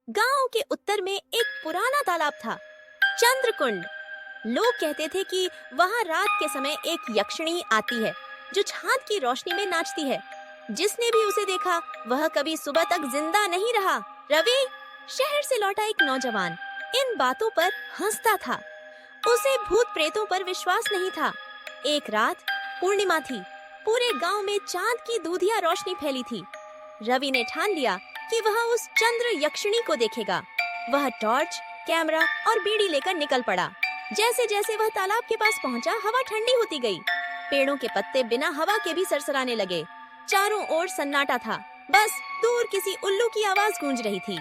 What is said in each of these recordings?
गांव के उत्तर में एक पुराना तालाब था, चंद्रकुंड। लोग कहते थे कि वहां रात के समय एक यक्षिणी आती है जो चांद की रोशनी में नाचती है। जिसने भी उसे देखा वह कभी सुबह तक जिंदा नहीं रहा। रवि, शहर से लौटा एक नौजवान, इन बातों पर हंसता था। उसे भूत प्रेतों पर विश्वास नहीं था। एक रात पूर्णिमा थी। पूरे गांव में चांद की दूधिया रोशनी फैली थी। रवि ने ठान लिया कि वह उस चंद्र यक्षिणी को देखेगा। वह टॉर्च, कैमरा और बीड़ी लेकर निकल पड़ा। जैसे जैसे वह तालाब के पास पहुंचा, हवा ठंडी होती गई। पेड़ों के पत्ते बिना हवा के भी सरसराने लगे। चारों ओर सन्नाटा था। बस दूर किसी उल्लू की आवाज गूंज रही थी।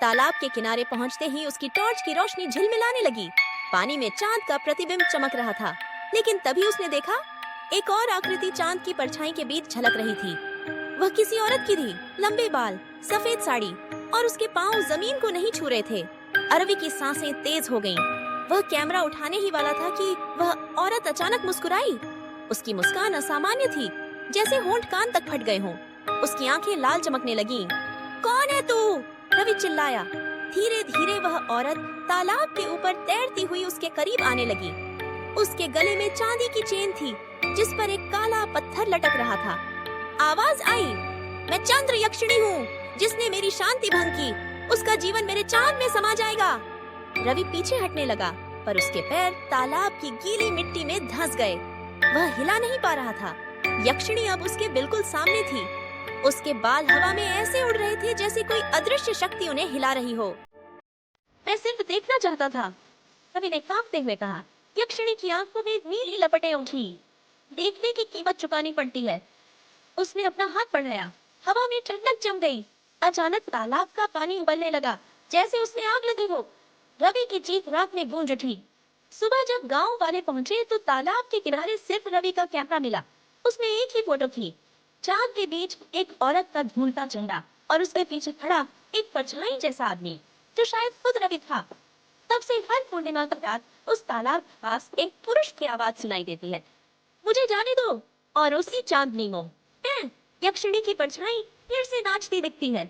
तालाब के किनारे पहुंचते ही उसकी टॉर्च की रोशनी झिलमिलाने लगी। पानी में चांद का प्रतिबिंब चमक रहा था। लेकिन तभी उसने देखा, एक और आकृति चांद की परछाई के बीच झलक रही थी। वह किसी औरत की थी। लंबे बाल, सफेद साड़ी और उसके पांव जमीन को नहीं छू रहे थे। अरवी की सांसें तेज हो गईं। वह कैमरा उठाने ही वाला था कि वह औरत अचानक मुस्कुराई। उसकी मुस्कान असामान्य थी, जैसे होंठ कान तक फट गए हों। उसकी आंखें लाल चमकने लगीं। कौन है तू? रवि चिल्लाया। धीरे धीरे वह औरत तालाब के ऊपर तैरती हुई उसके करीब आने लगी। उसके गले में चांदी की चेन थी जिस पर एक काला पत्थर लटक रहा था। आवाज आई, मैं चंद्र यक्षिणी हूँ जिसने मेरी शांति भंग की। उसका जीवन मेरे चांद में समा जाएगा। रवि पीछे हटने लगा, पर उसके पैर तालाब की गीली मिट्टी में धंस गए। वह हिला नहीं पा रहा था। यक्षिणी अब उसके बिल्कुल सामने थी। उसके बाल हवा में ऐसे उड़ रहे थे जैसे कोई अदृश्य शक्ति उन्हें हिला रही हो। मैं सिर्फ देखना चाहता था, रवि ने कांपते हुए कहा। यक्षिणी की आंखों में नीली लपटें उठी। देखने की कीमत चुकानी पड़ती है। उसने अपना हाथ बढ़ाया। हवा में ठंडक जम गई। अचानक तालाब का पानी उबलने लगा, जैसे उसमें आग लगी हो। रवि की चीख रात में गूंज उठी। सुबह जब गांव वाले पहुंचे तो तालाब के किनारे सिर्फ रवि का कैमरा मिला। उसमें एक ही फोटो थी, चांद के बीच एक औरत का झूलता चेहरा और उसके पीछे खड़ा एक परछाई जैसा आदमी, जो शायद खुद रवि था। तब से हर पूर्णिमा की रात उस तालाब के पास एक पुरुष की आवाज सुनाई देती है, मुझे जाने दो। और उसी चांदनी में यक्षिणी की परछाई फिर से नाचती दिखती है।